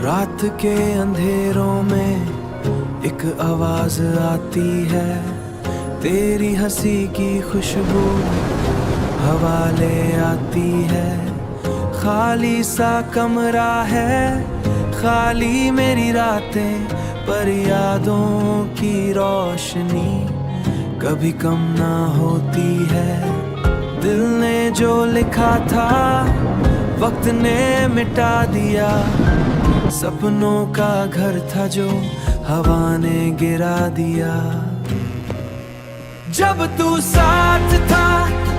रात के अंधेरों में एक आवाज आती है, तेरी हंसी की खुशबू हवा ले आती है। खाली सा कमरा है, खाली मेरी रातें, पर यादों की रोशनी कभी कम ना होती है। दिल ने जो लिखा था वक्त ने मिटा दिया, सपनों का घर था जो हवा ने गिरा दिया। जब तू साथ था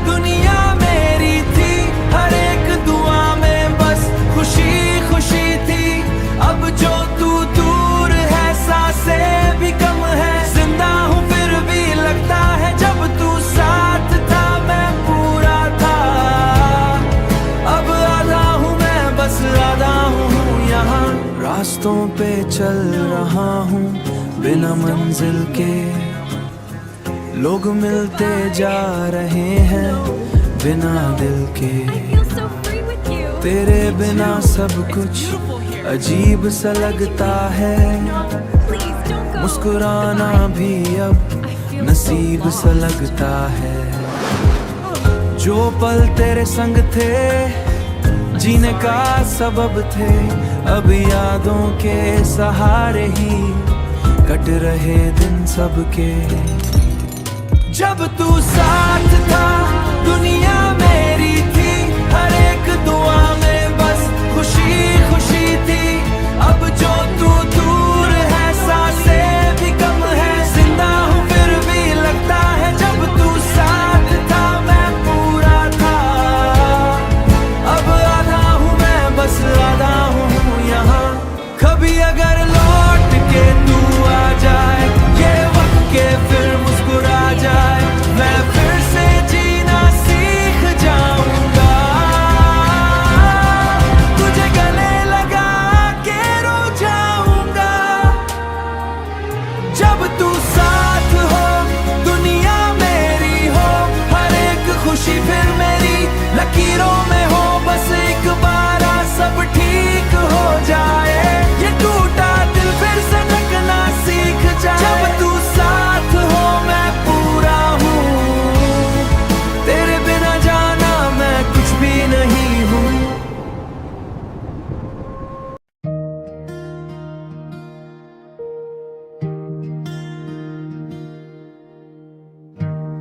दुनिया मेरी थी, हर एक दुआ में बस खुशी खुशी थी। अब जो तू दूर है सांसें भी कम है, जिंदा हूँ फिर भी लगता है जब तू साथ था मैं पूरा था। अब आधा हूँ मैं बस आधा हूँ यहाँ, रास्तों पे चल रहा हूँ बिना मंजिल के। लोग मिलते जा रहे हैं बिना दिल के। तेरे बिना सब कुछ अजीब सा लगता है, मुस्कुराना भी अब नसीब सा लगता है। जो पल तेरे संग थे जीने का सबब थे, अब यादों के सहारे ही कट रहे दिन सबके। जब तू साथ था दुनिया मेरी थी, हर एक दुआ में बस खुशी खुशी थी। अब जो तू दूर है सांसें भी कम है, जिंदा हूँ फिर भी लगता है जब तू साथ था मैं पूरा था। अब आधा हूँ मैं बस आधा हूँ यहाँ। कभी अगर लौट के तू आ जाए, ये वक्त के फिर मुस्कुरा जाए, मैं फिर से जीना सीख जाऊंगा। तुझे गले लगा के रो जाऊंगा। जब तू साथ हो दुनिया मेरी हो, हर एक खुशी फिर मेरी लकीरों में हो। बस एक बार सब ठीक हो जाए, ये टूटा दिल फिर से ढकना सीख जाए। जब तू साथ हो मैं पूरा हूँ, तेरे बिना जाना मैं कुछ भी नहीं हूँ।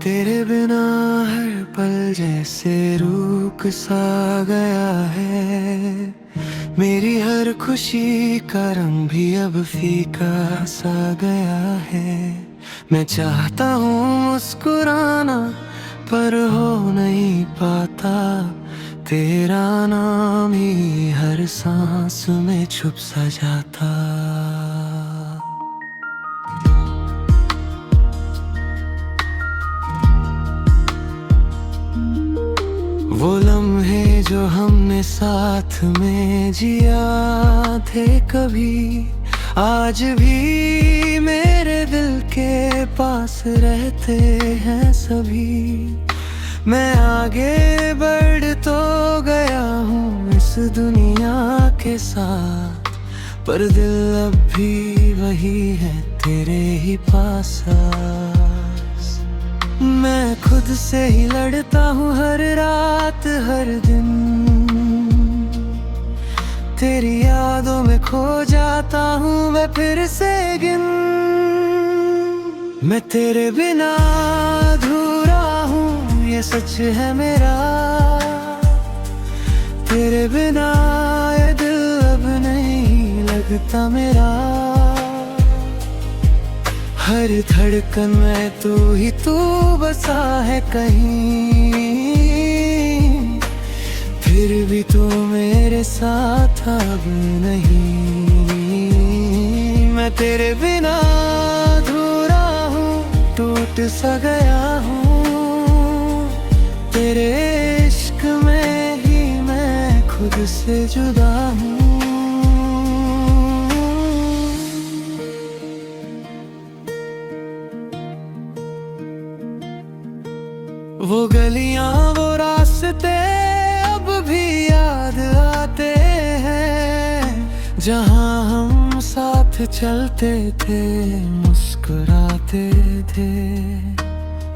तेरे बिना हर पल जैसे रूक सा गया है, मेरी हर खुशी का रंग भी अब फीका सा गया है। मैं चाहता हूँ मुस्कुराना पर हो नहीं पाता, तेरा नाम ही हर सांस में छुप सा जाता। वो लम्हे जो हमने साथ में जिया थे कभी, आज भी मेरे दिल के पास रहते हैं सभी। मैं आगे बढ़ तो गया हूँ इस दुनिया के साथ, पर दिल अब भी वही है तेरे ही पास। मैं खुद से ही लड़ता हूँ हर रात हर दिन, तेरी यादों में खो जाता हूँ मैं फिर से गिन। मैं तेरे बिना अधूरा हूँ ये सच है मेरा, तेरे बिना ये दिल अब नहीं लगता मेरा। हर धड़कन में तू ही तू बसा है कहीं, फिर भी तू मेरे साथ अब नहीं। मैं तेरे बिना अधूरा हूँ, टूट सा गया हूँ, तेरे इश्क में ही मैं खुद से जुदा हूँ। वो गलियां वो रास्ते अब भी याद आते हैं, जहाँ चलते थे, मुस्कुराते थे।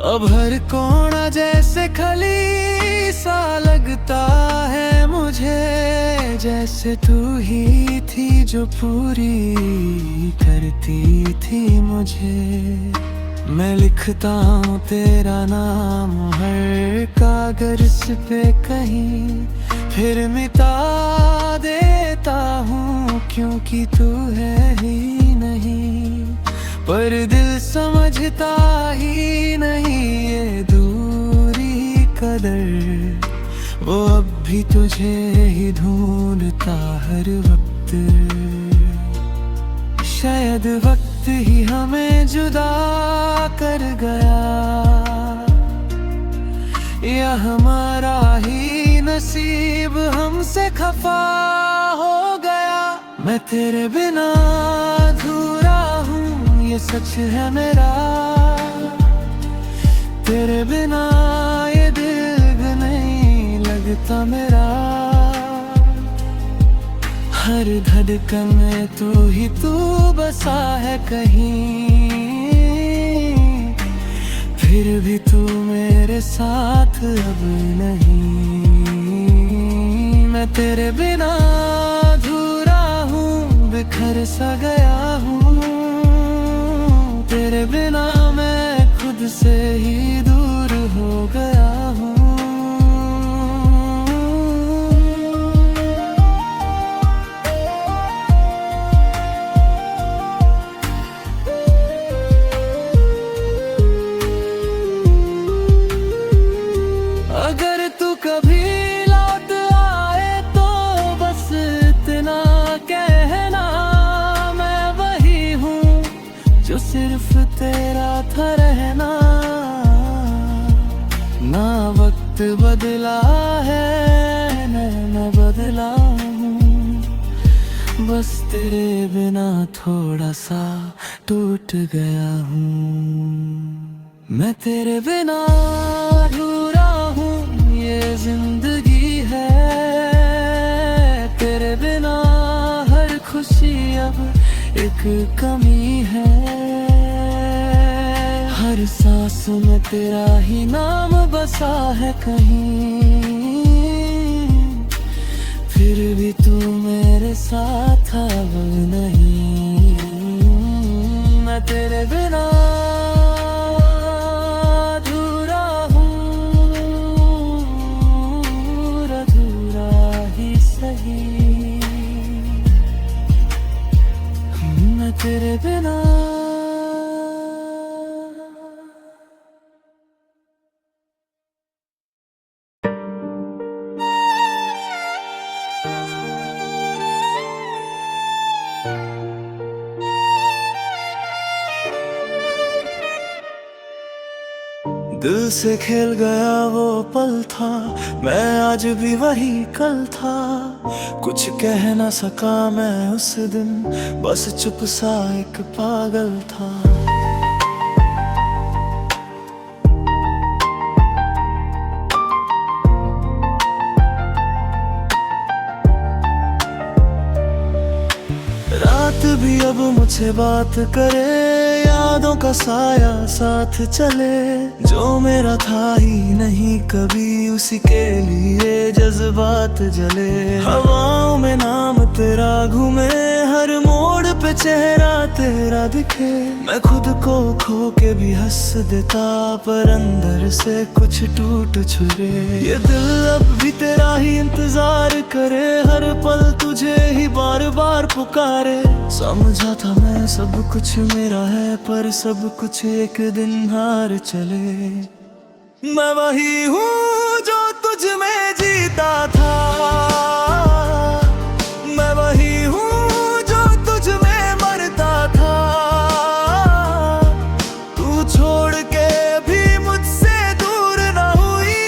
अब हर कोना जैसे खली सा लगता है मुझे, जैसे तू ही थी जो पूरी करती थी मुझे। मैं लिखता हूँ तेरा नाम हर कागज पे कहीं, फिर मिटा देता हूँ क्योंकि तू है ही नहीं। पर दिल समझता ही नहीं ये दूरी कदर, वो अब भी तुझे ही ढूंढता हर वक्त। शायद वक्त ही हमें जुदा कर गया, या हमारा ही नसीब हमसे खफा हो गया। मैं तेरे बिना अधूरा हूँ, ये सच है मेरा। तेरे बिना ये दिल नहीं लगता मेरा। हर धड़कन में तू ही तू बसा है कहीं, फिर भी तू मेरे साथ अब नहीं। मैं तेरे बिना अधूरा हूँ, बिखर सा गया हूँ। तेरे बिना मैं खुद से ही दूर हो गया हूँ। अगर तू कभी लौट आए तो बस इतना कहना, मैं वही हूँ जो सिर्फ तेरा था रहना। ना वक्त बदला है मैं बदला हूँ, बस तेरे बिना थोड़ा सा टूट गया हूँ। मैं तेरे बिना अधूरा हूँ, ये जिंदगी है। तेरे बिना हर खुशी अब एक कमी है। हर सांस में तेरा ही नाम बसा है कहीं, फिर भी तू मेरे साथ अब नहीं। मैं तेरे बिना अधूरा हूँ, अधूरा ही सही। मैं तेरे बिना दिल से खेल गया वो पल था, मैं आज भी वही कल था। कुछ कह न सका मैं उस दिन, बस चुप सा एक पागल था। रात भी अब मुझसे बात करे, यादों का साया साथ चले। जो मेरा था ही नहीं कभी, उसी के लिए जज्बात जले। हवाओं में नाम तेरा घूमे, हर मोड़ पे चेहरा तेरा दिखे। मैं खुद को खो के भी हंस देता, पर अंदर से कुछ टूट छुरे। ये दिल अब भी तेरा ही इंतजार करे, हर पल तुझे ही बार बार पुकारे। समझा था मैं सब कुछ मेरा है, पर सब कुछ एक दिन हार चले। मैं वही हूँ जो तुझ में जीता था, मैं वही हूँ जो तुझ में मरता था। तू छोड़ के भी मुझसे दूर न हुई,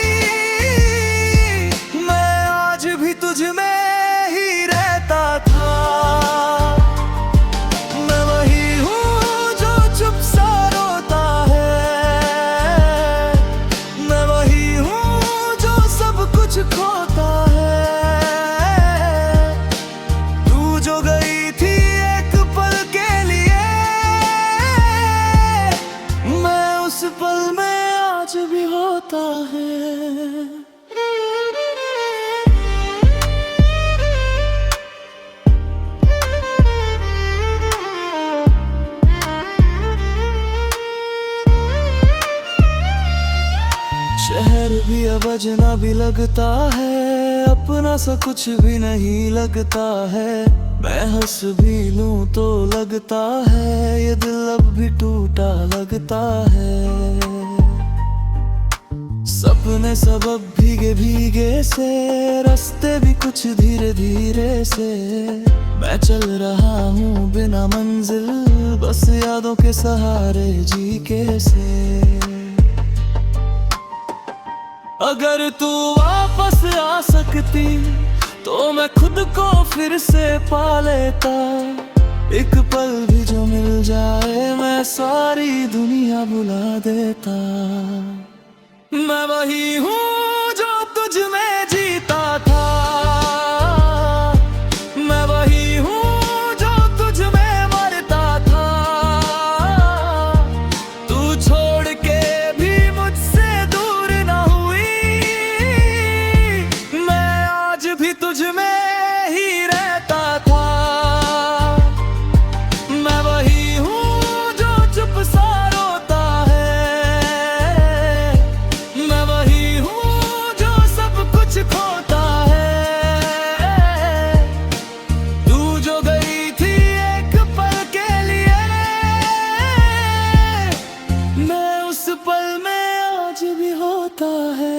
मैं आज भी तुझ में ही रहता था। खोता है तू जो गई थी एक पल के जब अजनबी लगता है, अपना सा कुछ भी नहीं लगता है। मैं हंस भी लूं तो लगता है ये दिल अब भी टूटा लगता है। सपने सब अब भीगे भीगे से, रास्ते भी कुछ धीरे धीरे से। मैं चल रहा हूँ बिना मंजिल, बस यादों के सहारे जी के से। अगर तू वापस आ सकती तो मैं खुद को फिर से पा लेता। एक पल भी जो मिल जाए मैं सारी दुनिया भुला देता। मैं वही हूँ जो तुझ में जीता था, मैं वही हूँ जो तुझ में मरता था। तू छोड़ के भी मुझसे दूर ना हुई, मैं आज भी तुझ में ही रहता था। मैं वही हूँ जो चुप सा रोता है, मैं वही हूँ जो सब कुछ खोता है। तू जो गई थी एक पल के लिए, मैं उस पल में आज भी होता है।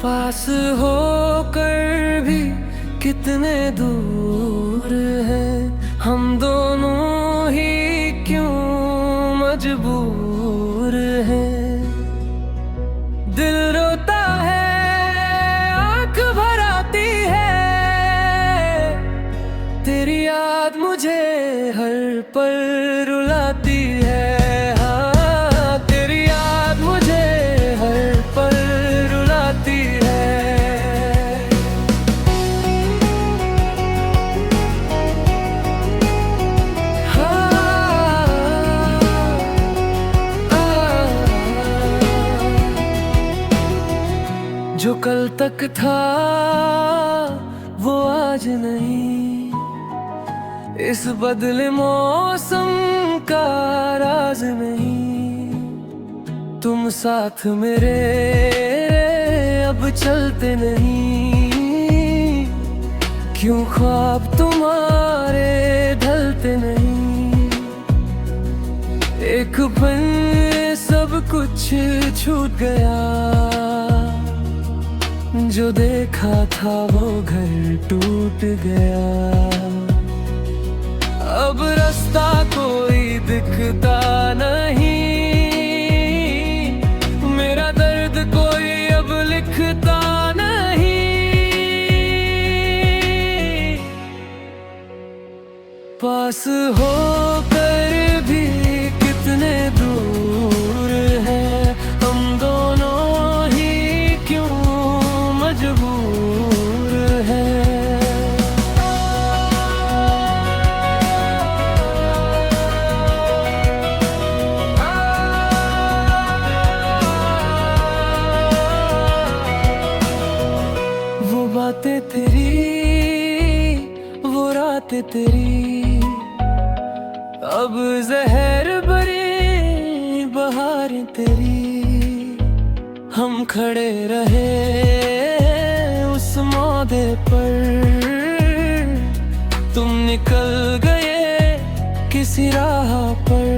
पास होकर भी कितने दूर हैं हम दोनों ही, क्यों मजबूर हैं। दिल रोता है, आँख भर आती है, तेरी याद मुझे हर पल रुलाती है। हाँ, तेरी याद मुझे हर पल रुलाती है। जो कल तक था वो आज नहीं, इस बदले मौसम का राज नहीं। तुम साथ मेरे अब चलते नहीं, क्यों ख्वाब तुम्हारे ढलते नहीं। एक पल सब कुछ छूट गया, जो देखा था वो घर टूट गया। अब रास्ता कोई दिखता नहीं, मेरा दर्द कोई अब लिखता नहीं। पास होकर भी कितने दूर हैं हम दोनों ही, क्यों मजबूर हैं। वो बातें तेरी, वो रातें तेरी, अब जहर भरी बहारें तेरी। हम खड़े रहे उस मौके पर, तुम निकल गए किसी राह पर।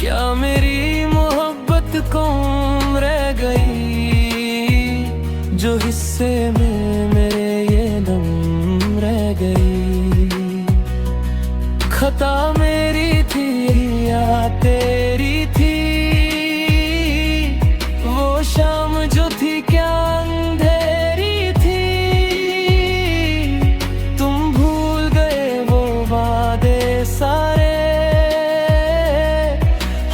क्या मेरी मोहब्बत कम रह गई, जो हिस्से में मेरे ये दम रह गई। खता मेरी थी या तेरी थी, वो शाम जो थी क्या अंधेरी थी। तुम भूल गए वो वादे सारे,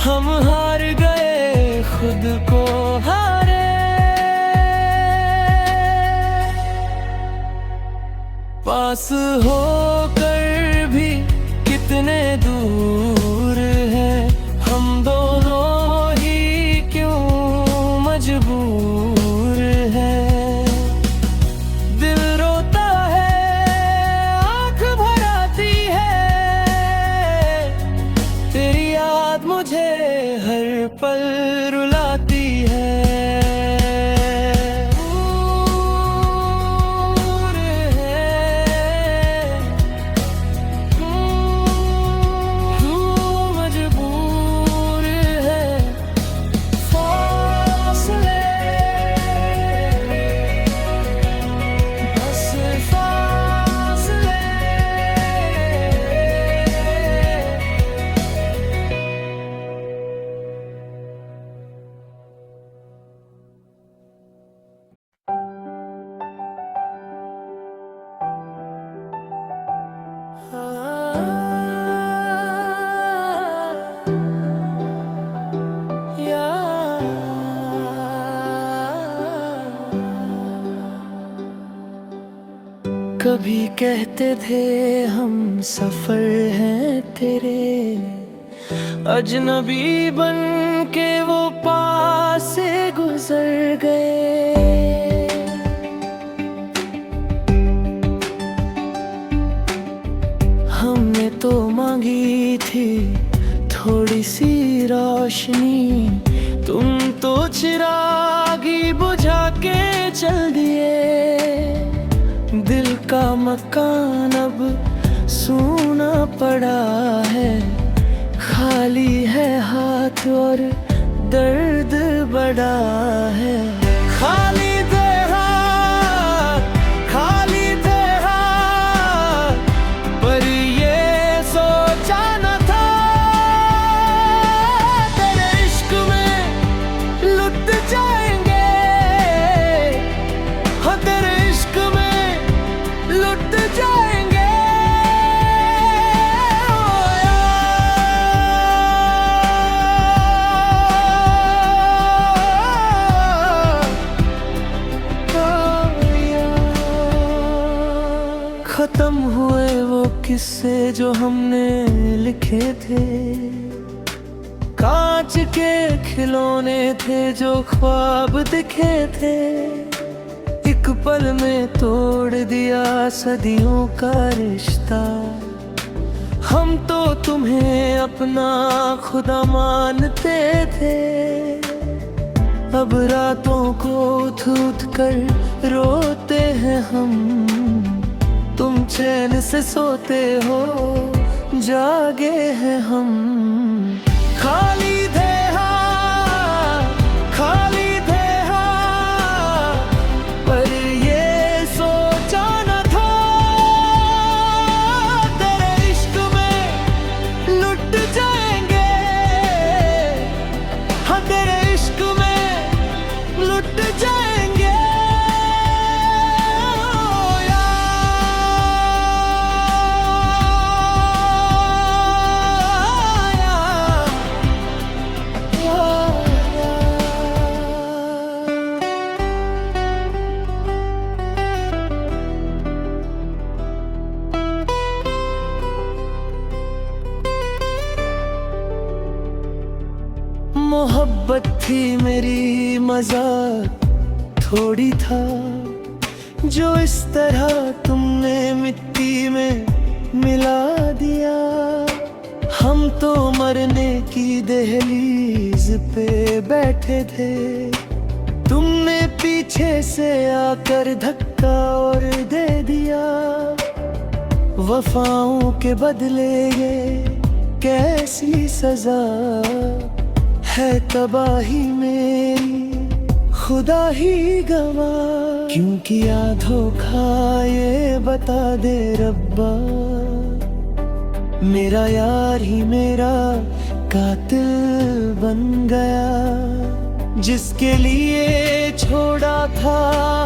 हम हार गए खुद को हारे। पास होकर भी कितने कितने दूर है, हम दोनों ही क्यों मजबूर है। दिल रोता है, आँख भर आती है, तेरी याद मुझे हर पल रुलाती है। कभी कहते थे हम सफर हैं तेरे, अजनबी बन के वो पास से गुजर गए। हमने तो मांगी थी थोड़ी सी रोशनी, तुम तो चिरागी बुझा के चल दिए। दिल का मकान अब सूना पड़ा है, खाली है हाथ और दर्द बड़ा है। खाली दे हाथ, खाली दे हाथ, पर ये सोचा न था तेरे इश्क में लुट जाएंगे, हाँ तेरे इश्क में लुट जाएंगे। खत्म हुए वो किस्से जो हमने लिखे थे, कांच के खिलौने थे जो ख्वाब दिखे थे। एक पल में तोड़ दिया सदियों का रिश्ता, हम तो तुम्हें अपना खुदा मानते थे। अब रातों को उठ उठ कर रोते हैं हम, तुम चैन से सोते हो जागे हैं हम। खाली थे हाथ, खाली थे हाथ, पर ये सोचा न था तेरे इश्क में लुट जाएंगे, हाँ तेरे इश्क में लुट जाएंगे। मोहब्बत थी मेरी मजाक थोड़ी था, जो इस तरह तुमने मिट्टी में मिला दिया। हम तो मरने की दहलीज पे बैठे थे, तुमने पीछे से आकर धक्का और दे दिया। वफाओं के बदले ये कैसी सजा है, तबाही मेरी खुदा ही गवा। क्यों किया धोखा ये बता दे रब्बा, मेरा यार ही मेरा कातिल बन गया। जिसके लिए छोड़ा था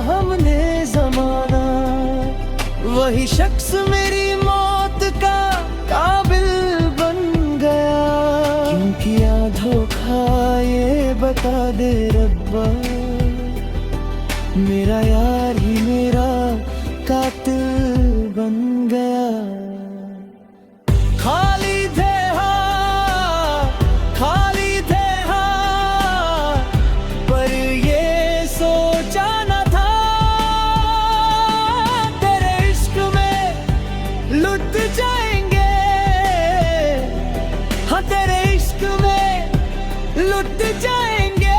हमने जमाना, वही शख्स मेरी मौत का काबिल बन गया। क्यों किया धोखा ये बता दे रब्बा, मेरा यार ही मेरा कातिल बन गया। खाली जाएंगे।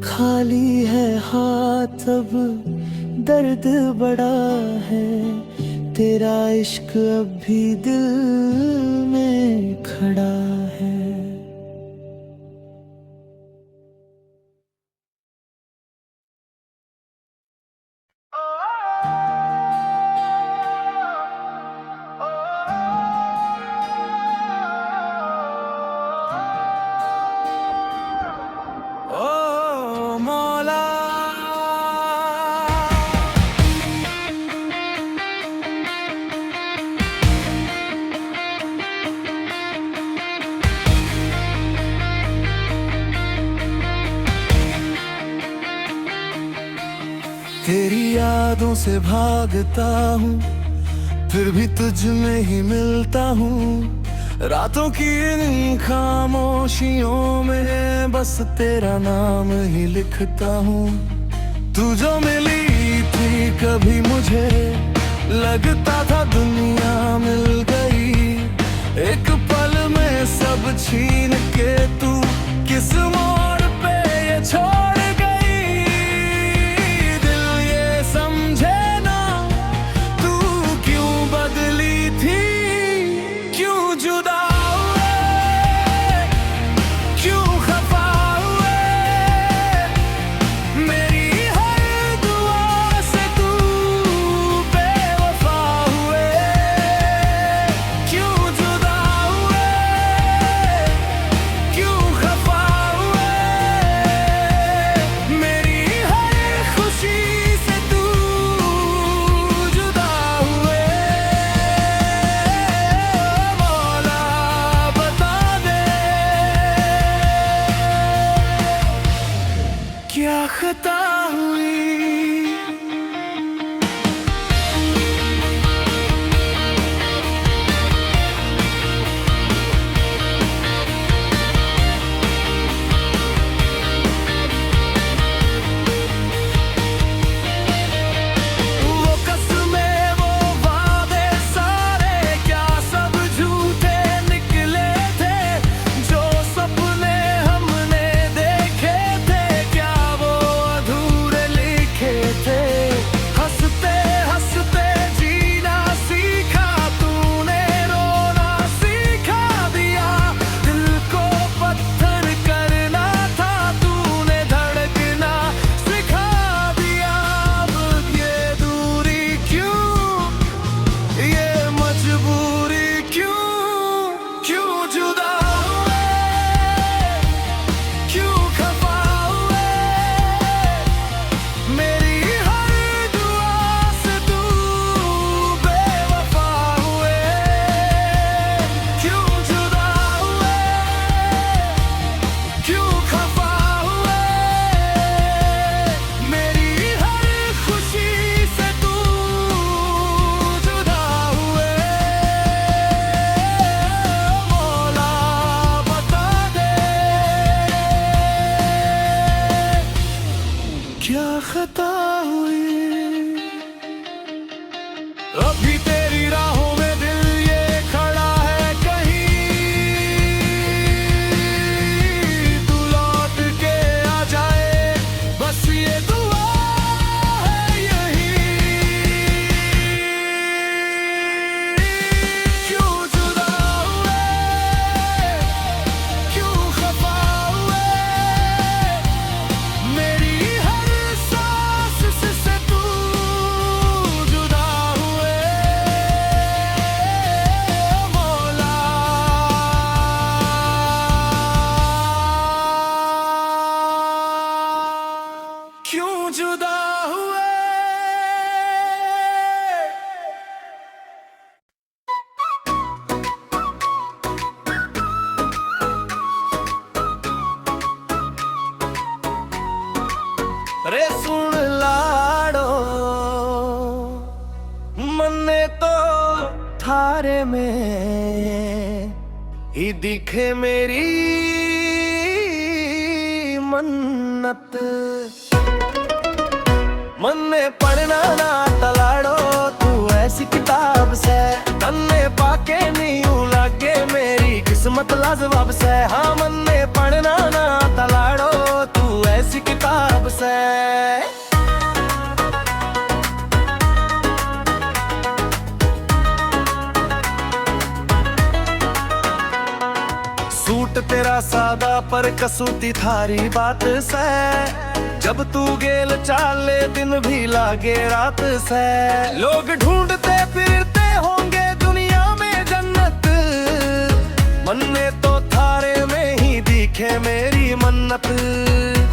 खाली है हाथ अब, दर्द बड़ा है, तेरा इश्क अब भी दिल में खड़ा है। ओ मौला, तेरी यादों से भागता हूँ, फिर भी तुझ में ही मिलता हूँ। रातों की इन खामोशियों में बस तेरा नाम ही लिखता हूँ। तू जो मिली थी कभी मुझे, लगता था दुनिया मिल गई। एक पल में सब छीन के तू किस मोड़ पे ये छोड़ गई। दिल ये समझे ना तू क्यों बदली थी, क्यों जुदा हुए, क्यों खफा हुए। मेरी हर दुआ से तू बेवफा हुए, क्यों जुदा हुए, क्यों खफा हुए। मेरी हर खुशी से तू जुदा हुए। मौला बता दे क्या खता हुई। वो कसमें वो वादे सारे क्या सब झूठे निकले थे। जो सपने हमने देखे थे क्या वो अधूरे लिखे थे। हंसते हंसते जीना सीखा तूने, रोना सिखा दिया। दिल को पत्थर करना था तूने, धड़कना सिखा दिया। अब ये दूरी क्यों, ये मजबूरी क्यों, क्यों जुदा हुए, क्यों खफा हुए। मेरी हर दुआ से तू बेवफा हुए, क्यों जुदा हुए, क्यों खफा हुए। मेरी हर खुशी से तू जुदा हुए। मौला बता दे क्या खता हुई। अभी तेरी राहों में दिल ये खड़ा है कहीं, तू लौट के आ जाए बस ये दुआ है यही। क्यों जुदा हुए, क्यों खफा हुए। मेरी हर सांस से तू जुदा हुए। मौला क्यों जुदा हुए। रे सुन लाड़ो, मन्ने तो थारे में ही दिखे मेरी मन्नत। मन में पढ़ना ना तलाड़ो तू ऐसी किताब से, तन्ने पाके नहीं लागे मेरी किस्मत लाजवाब से। हाँ मन में पढ़ना ना तलाड़ो तू ऐसी किताब से। सूट तेरा सादा पर कसूती थारी बात से, जब तू गेल चाले दिन भी लागे रात से। लोग ढूंढते फिरते होंगे दुनिया में जन्नत, मन में तो थारे में ही दिखे मेरी मन्नत।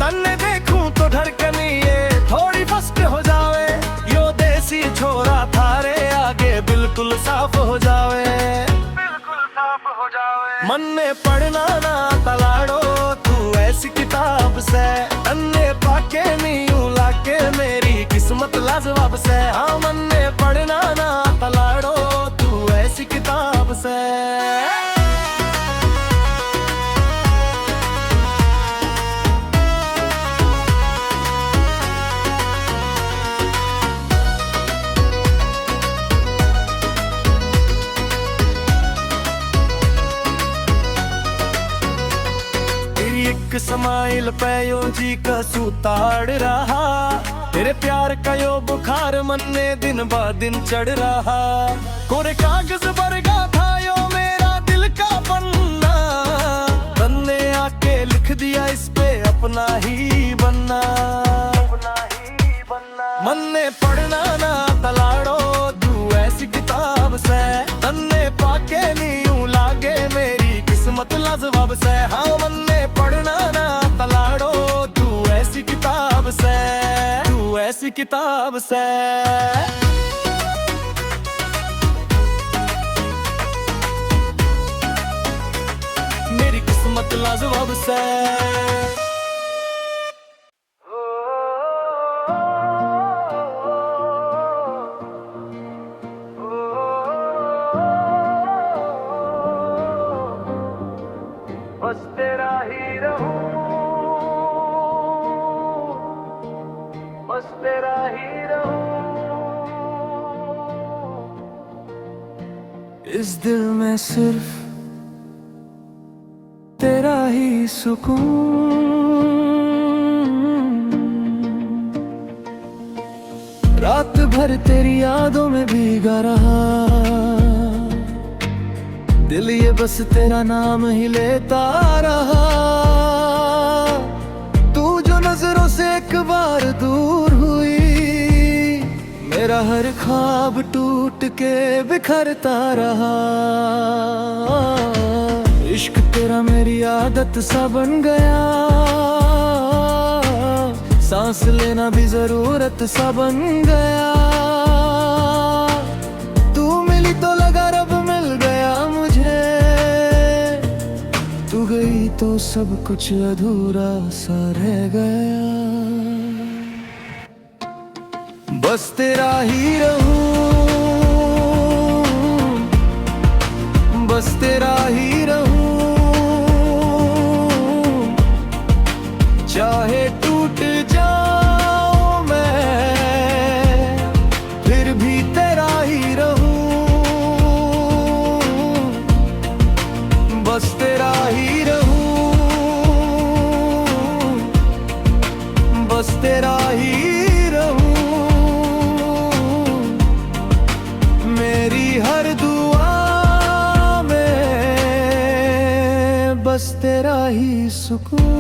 तन्ने देखूं तो धड़कन ये थोड़ी फस्ट हो जावे, यो देसी छोरा थारे आगे बिल्कुल साफ हो जावे, बिल्कुल साफ हो जावे। मन में पढ़ना ना तलाड़ो तू ऐसी किताब से, तन्ने पाके नहीं लागे मेरी किस्मत लाजवाब से। हाँ मन में पढ़ना ना तलाड़ो तू ऐसी किताब से। एक समाइल पे यो जी का सुताड़ रहा, तेरे प्यार का यो बुखार मन में दिन ब दिन चढ़ रहा। कोरे कागज बरगा था यो मेरा दिल का पन्ना, तन्ने आके लिख दिया इस पे अपना ही बनना, अपना ही बनना। मन में पढ़ना ना तलाड़ो तू ऐसी किताब से, तन्ने पाके नहीं लागे मेरी किस्मत लाजवाब से। हाँ मन में पढ़ना ना तलाड़ो तू ऐसी किताब से, तू ऐसी किताब से। मेरी किस्मत लाजवाब से। बस तेरा ही रहूं, बस तेरा ही रहूं। इस दिल में सिर्फ तेरा ही सुकून, रात भर तेरी यादों में भीगा रहा, दिल ये बस तेरा नाम ही लेता रहा। तू जो नजरों से एक बार दूर हुई, मेरा हर ख्वाब टूट के बिखरता रहा। इश्क तेरा मेरी आदत सा बन गया, सांस लेना भी जरूरत सा बन गया। तू मिली तो लगा रब मिल गया मुझे, तू गई तो सब कुछ अधूरा सा रह गया। बस तेरा ही रहूं, बस तेरा ही रहूं, चाहे टूट जाऊं मैं फिर भी तेरा ही रहूं। बस तेरा ही रहूं, बस तेरा ही रहूं, मेरी हर दुआ में बस तेरा ही सुकून।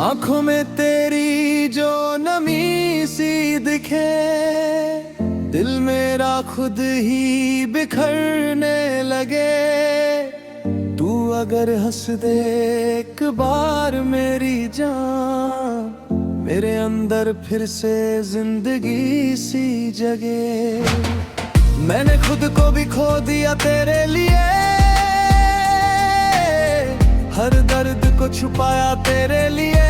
आँखों में तेरी जो नमी सी दिखे, दिल मेरा खुद ही बिखरने लगे। तू अगर हंस दे एक बार मेरी जान, मेरे अंदर फिर से जिंदगी सी जगे। मैंने खुद को भी खो दिया तेरे लिए, हर दर्द को छुपाया तेरे लिए।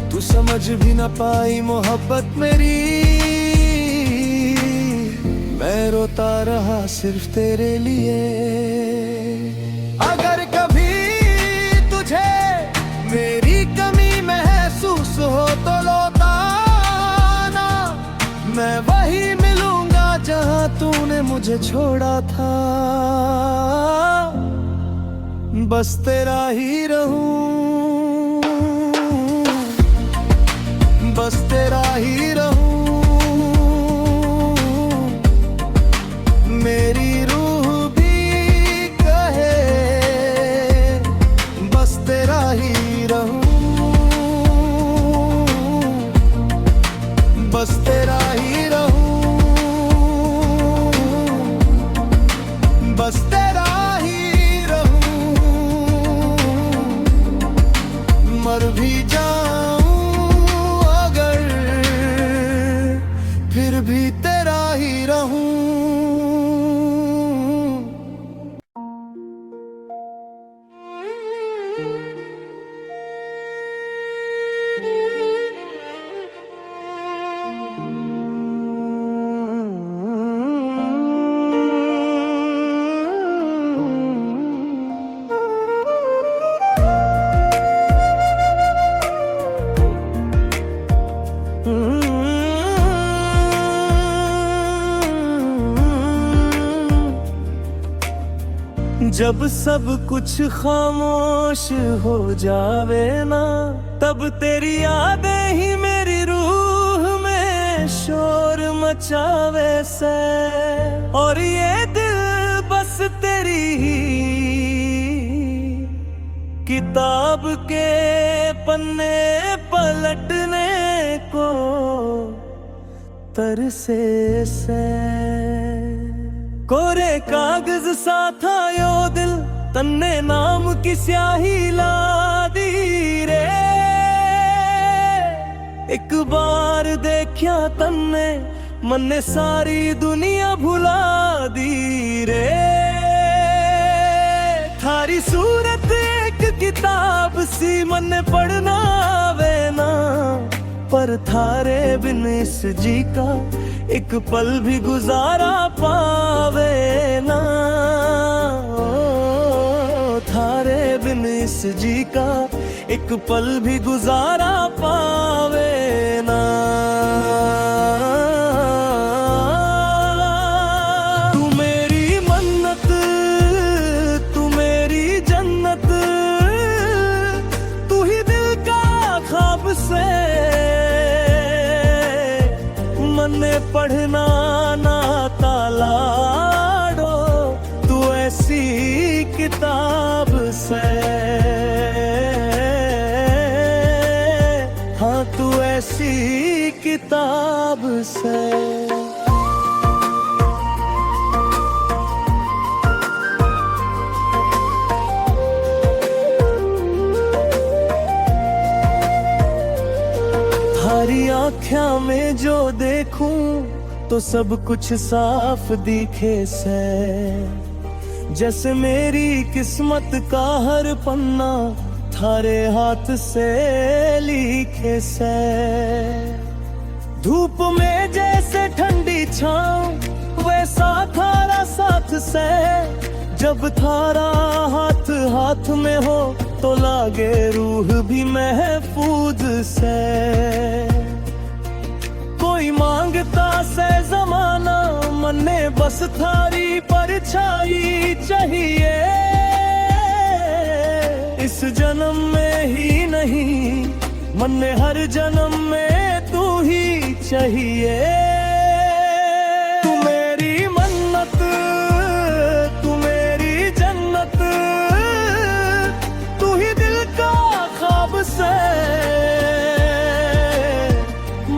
तू समझ भी न पाई मोहब्बत मेरी, मैं रोता रहा सिर्फ तेरे लिए। अगर कभी तुझे मेरी कमी महसूस हो तो लौटा ना, मैं वही मिलूंगा जहां तूने मुझे छोड़ा था। बस तेरा ही रहूं, बस तेरा ही रहूं। मेरी रूह भी कहे बस तेरा ही रहूं, बस तेरा ही रहूं, बस तेरा ही रहूं। मर भी जाऊं अगर फिर भी तेरा ही रहूं। जब सब कुछ खामोश हो जावे ना, तब तेरी यादें ही मेरी रूह में शोर मचावे से। और ये दिल बस तेरी ही किताब के पन्ने पलटने को तरसे से। कोरे कागज सा था यो दिल, तन्ने नाम की स्याही ला दी रे। एक बार देखा तन्ने मन ने सारी दुनिया भुला दी रे। थारी सूरत एक किताब सी मन ने पढ़ना आवे ना, पर थारे बिन इस जी का एक पल भी गुजारा पावे ना। थारे बिन इस जी का एक पल भी गुजारा पावे ना। तू मेरी मन्नत, तू मेरी जन्नत, तू ही दिल का ख्वाब से ने पढ़ना ना तालाडो। तू ऐसी किताब से, हाँ तू ऐसी किताब से। थारी आँखों में जो देखूं तो सब कुछ साफ दिखे से। जैसे मेरी किस्मत का हर पन्ना थारे हाथ से लिखे से। धूप में जैसे ठंडी छाँव वैसा थारा साथ से। जब थारा हाथ हाथ में हो तो लागे रूह भी महफूज से। कोई मांगता से जमाना, मन्ने बस थारी परछाई चाहिए। इस जन्म में ही नहीं, मन्ने हर जन्म में तू ही चाहिए। तू मेरी मन्नत, तू मेरी जन्नत, तू ही दिल का ख्वाब से।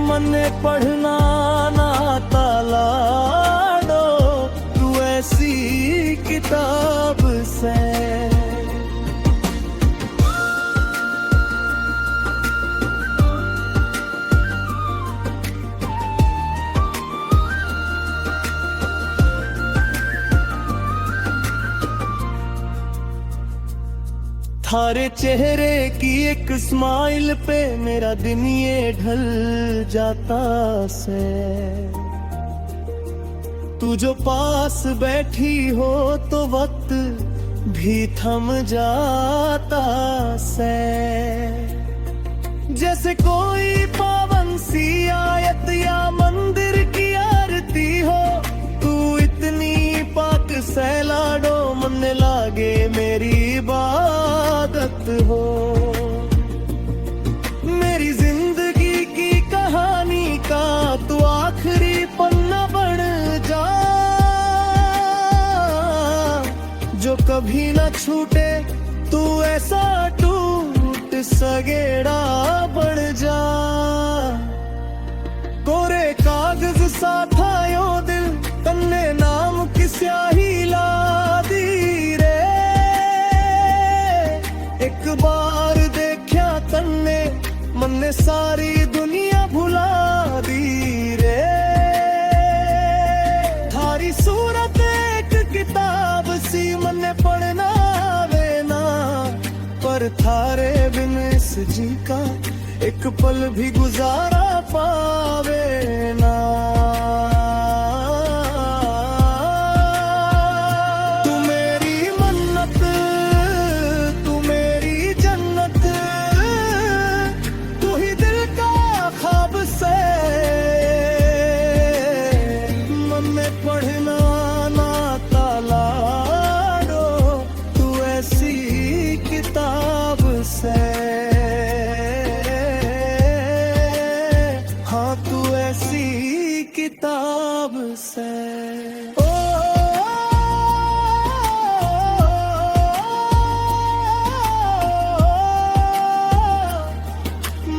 मन्ने पढ़ना ना तालाडो, तू ऐसी किताब से। थारे चेहरे की एक स्माइल पे मेरा दिन ये ढल जाता से। तू जो पास बैठी हो तो वक्त भी थम जाता से। जैसे कोई पावन सी आयत या मंदिर की आरती हो, तू इतनी पाक सैलाडो मन लागे मेरी इबादत हो। मेरी जिंदगी की कहानी का तू आखिरी पन्ना बन जा, जो कभी ना छूटे तू ऐसा टूट सगेड़ा बढ़ जा। कोरे कागज सा था यो दिल, तन्ने नाम की स्याही ला दी रे। एक बार देखा तन्ने मन ने सारी दुनिया भुला दी रे। थारी सूरत एक किताब सी मन ने पढ़ना वे ना, पर थारे बिन इस जी का एक पल भी गुजारा पावे ना। तू मेरी मन्नत, तू मेरी जन्नत, तू ही दिल का ख्वाब से मन में पढ़ना ना ताला दो, तू ऐसी किताब से। हाँ तू ऐसी किताब से। ओ,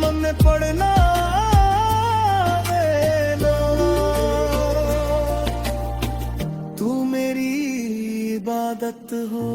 मन में पढ़ना देना, तू मेरी इबादत हो।